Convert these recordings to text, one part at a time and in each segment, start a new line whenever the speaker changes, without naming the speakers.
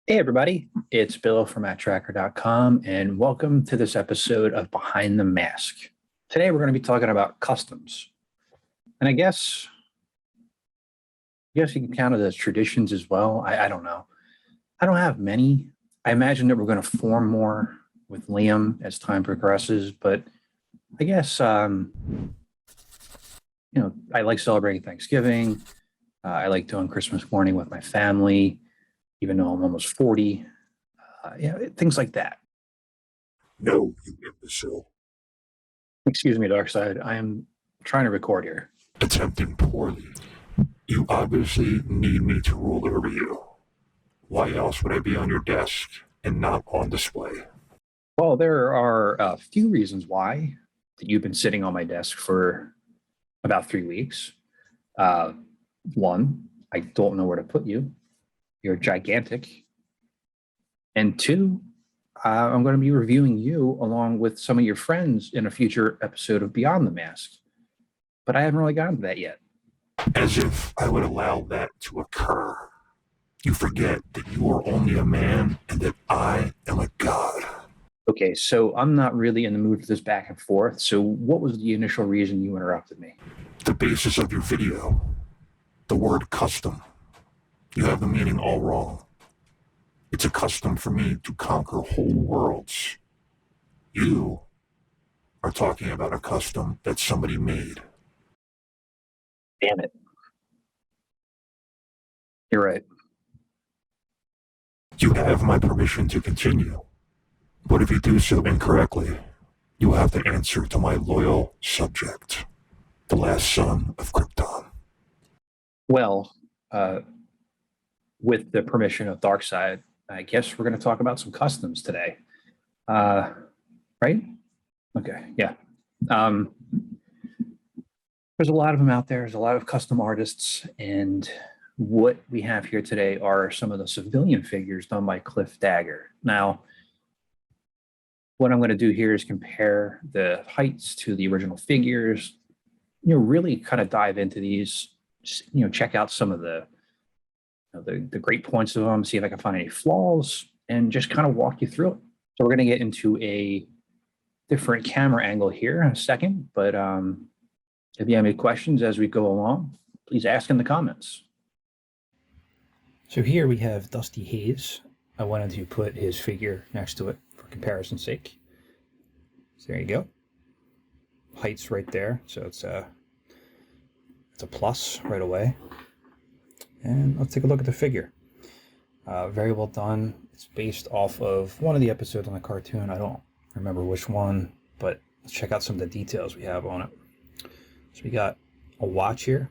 Hey, everybody, it's Bill from Matt-Trakker.com, and welcome to this episode of Behind the Mask. Today, we're going to be talking about customs. And I guess you can count it as traditions as well. I don't know. I don't have many. I imagine that we're going to form more with Liam as time progresses, but I guess, I like celebrating Thanksgiving. I like doing Christmas morning with my family, even though I'm almost 40. Things like that.
No, you imbecile.
Excuse me, Darkside. I am trying to record here.
Attempting poorly. You obviously need me to rule over you. Why else would I be on your desk and not on display?
Well, there are a few reasons why that you've been sitting on my desk for about 3 weeks. Uh, One, I don't know where to put you. You're gigantic. And two, I'm going to be reviewing you along with some of your friends in a future episode of Beyond the Mask. But I haven't really gotten to that yet.
As if I would allow that to occur. You forget that you are only a man and that I am a god.
Okay, so I'm not really in the mood for this back and forth. So what was the initial reason you interrupted me?
The basis of your video. The word custom. You have the meaning all wrong. It's a custom for me to conquer whole worlds. You are talking about a custom that somebody made.
Damn it. You're right.
You have my permission to continue. But if you do so incorrectly, you will have to answer to my loyal subject, the last son of Krypton.
Well, with the permission of Darkseid, I guess we're going to talk about some customs today. Right? Okay, yeah. There's a lot of them out there. There's a lot of custom artists. And what we have here today are some of the civilian figures done by Dagger. Now, what I'm going to do here is compare the heights to the original figures, really kind of dive into these, check out some of the great points of them, see if I can find any flaws, and just kind of walk you through it. So we're going to get into a different camera angle here in a second, but if you have any questions as we go along, please ask in the comments. So here we have Dusty Hayes. I wanted to put his figure next to it for comparison's sake. So there you go. Height's right there, so it's a plus right away. And let's take a look at the figure. Very well done. It's based off of one of the episodes on the cartoon. I don't remember which one, but let's check out some of the details we have on it. So we got a watch here.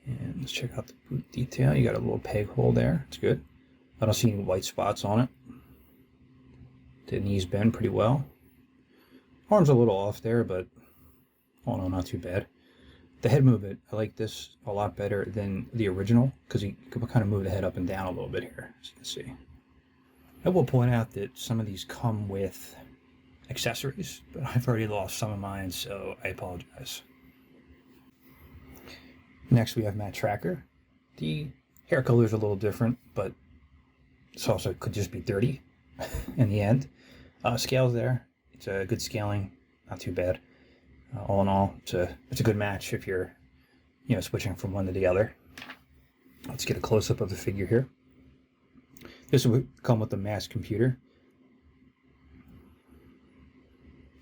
And let's check out the boot detail. You got a little peg hole there. It's good. I don't see any white spots on it. The knees bend pretty well. Arm's a little off there, but oh no, not too bad. The head movement, I like this a lot better than the original because you can kind of move the head up and down a little bit here, as you can see. I will point out that some of these come with accessories, but I've already lost some of mine, so I apologize. Next, we have Matt-Trakker. The hair color is a little different, but this also could just be dirty in the end. Scales there. It's a good scaling, not too bad. All in all, it's a good match if you're, switching from one to the other. Let's get a close-up of the figure here. This will come with the m.a.s.k computer.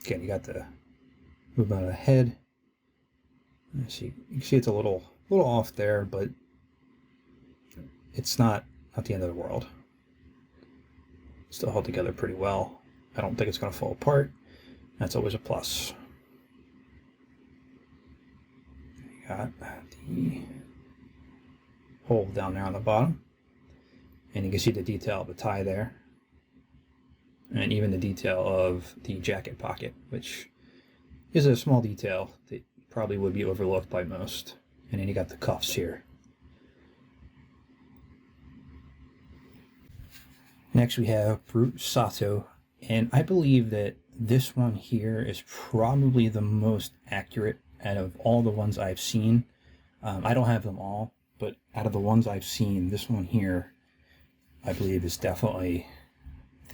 Again, you got the movement of the head. Let's see, you can see it's a little off there, but it's not the end of the world. Still held together pretty well. I don't think it's going to fall apart. That's always a plus. You got the hole down there on the bottom. And you can see the detail of the tie there. And even the detail of the jacket pocket, which is a small detail that probably would be overlooked by most. And then you got the cuffs here. Next we have Brute Sato, and I believe that this one here is probably the most accurate out of all the ones I've seen. I don't have them all, but out of the ones I've seen, this one here, I believe, is definitely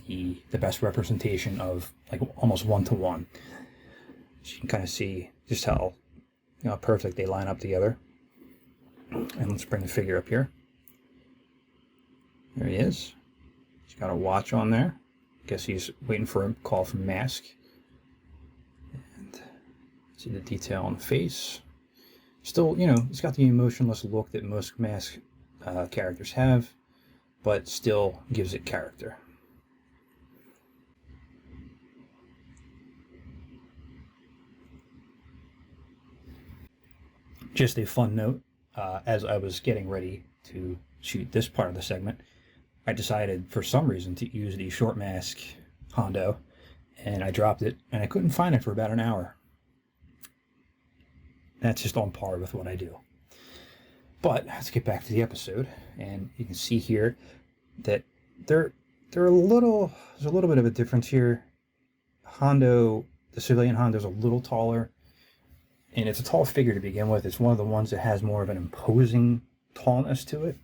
the best representation of like almost one-to-one. So you can kind of see just how perfect they line up together. And let's bring the figure up here. There he is. He's got a watch on there. Guess he's waiting for a call from m.a.s.k. And see the detail on the face. Still, it's got the emotionless look that most m.a.s.k characters have, but still gives it character. Just a fun note, as I was getting ready to shoot this part of the segment, I decided for some reason to use the short m.a.s.k Hondo, and I dropped it, and I couldn't find it for about an hour. That's just on par with what I do. But let's get back to the episode, and you can see here that there's a little bit of a difference here. Hondo, the civilian Hondo, is a little taller, and it's a tall figure to begin with. It's one of the ones that has more of an imposing tallness to it.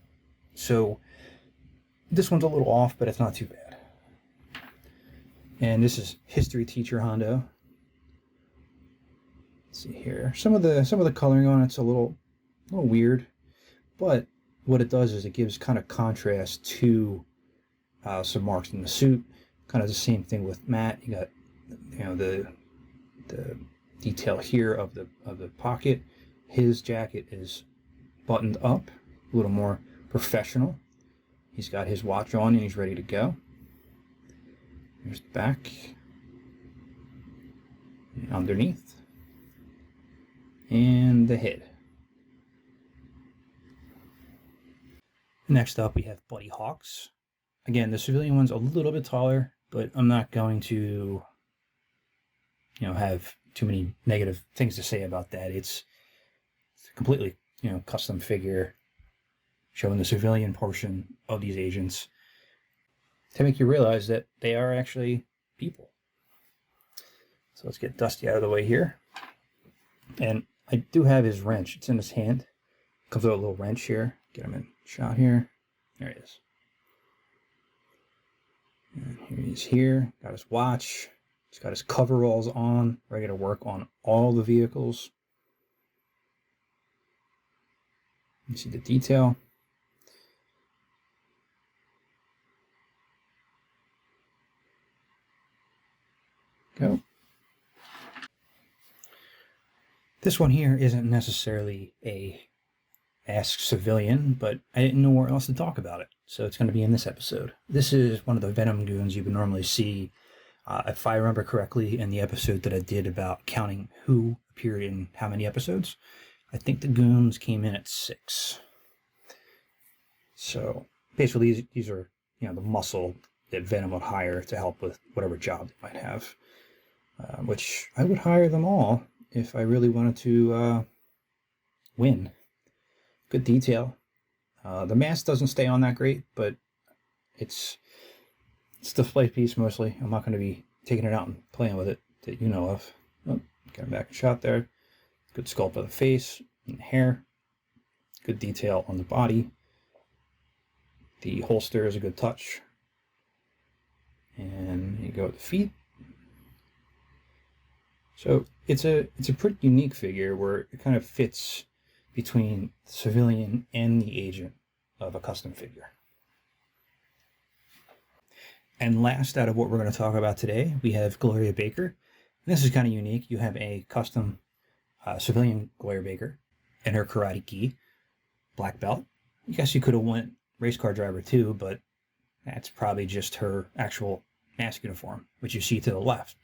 So this one's a little off, but it's not too bad. And this is history teacher Hondo. Let's see here. Some of the coloring on it's a little weird, but what it does is it gives kind of contrast to some marks in the suit. Kind of the same thing with Matt. You got the detail here of the pocket. His jacket is buttoned up, a little more professional. He's got his watch on and he's ready to go. Here's the back. And underneath. And the head. Next up we have Buddy Hawks. Again, the civilian one's a little bit taller, but I'm not going to have too many negative things to say about that. It's a completely custom figure showing the civilian portion of these agents to make you realize that they are actually people. So let's get Dusty out of the way here. And I do have his wrench. It's in his hand. Comes with a little wrench here. Get him in shot here. There he is. And here he is here. Got his watch. He's got his coveralls on, ready to work on all the vehicles. You see the detail. Go. This one here isn't necessarily a Ask Civilian, but I didn't know where else to talk about it, so it's going to be in this episode. This is one of the Venom goons you would normally see, if I remember correctly, in the episode that I did about counting who appeared in how many episodes. I think the goons came in at 6. So basically these are the muscle that Venom would hire to help with whatever job they might have, which I would hire them all if I really wanted to win. Good detail. The mask doesn't stay on that great, but it's display piece mostly. I'm not going to be taking it out and playing with it that you know of. Oh, got him back in shot there. Good sculpt of the face and the hair. Good detail on the body. The holster is a good touch. And you go with the feet. So it's a pretty unique figure where it kind of fits between the civilian and the agent of a custom figure. And last out of what we're going to talk about today, we have Gloria Baker. This is kind of unique. You have a custom civilian Gloria Baker and her karate gi, black belt. I guess you could have went race car driver too, but that's probably just her actual mask uniform, which you see to the left.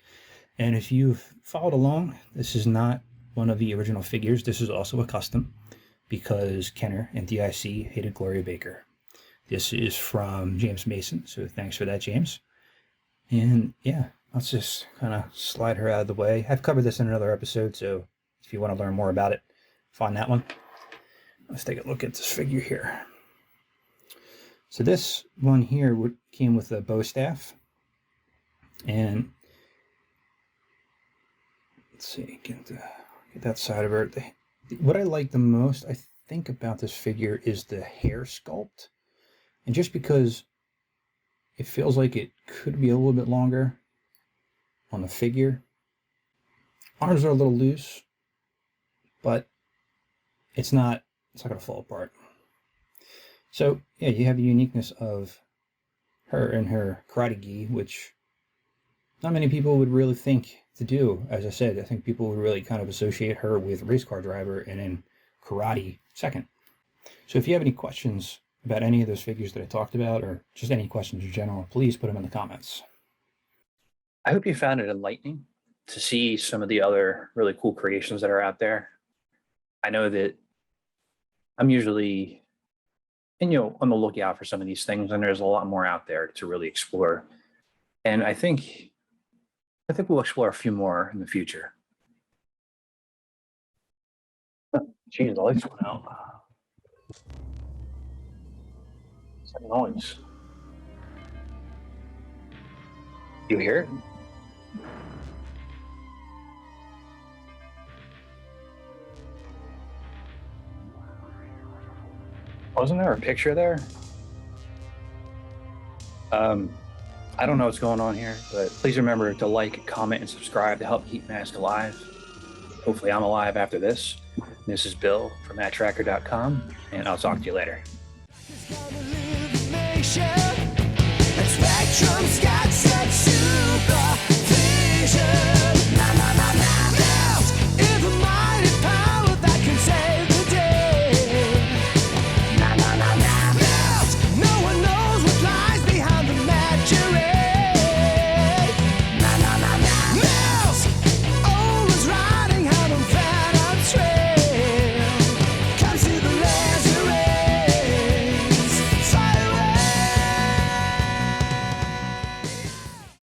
And if you've followed along, this is not one of the original figures. This is also a custom because Kenner and DIC hated Gloria Baker. This is from James Mason, so thanks for that, James. And yeah, let's just kind of slide her out of the way. I've covered this in another episode, so if you want to learn more about it, find that one. Let's take a look at this figure here. So this one here came with a bow staff, and let's see, get that side of her. What I like the most, I
think about this figure is the hair sculpt. And just because it feels like it could be a little bit longer on the figure. Arms are a little loose, but it's not going to fall apart. So yeah, you have the uniqueness of her in her karate gi, which not many people would really think to do. As I said, I think people would really kind of associate her with race car driver and in karate second. So if you have any questions about any of those figures that I talked about, or just any questions in general, please put them in the comments.
I hope you found it enlightening to see some of the other really cool creations that are out there. I know that I'm usually, and on the lookout for some of these things, and there's a lot more out there to really explore. And I think we'll explore a few more in the future. Geez, the lights went out. What's that noise? You hear it? Wasn't there a picture there? I don't know what's going on here, but please remember to like, comment, and subscribe to help keep M.a.s.k alive. Hopefully I'm alive after this. This is Bill from Matt-Trakker.com, and I'll talk to you later. Spectrum's got such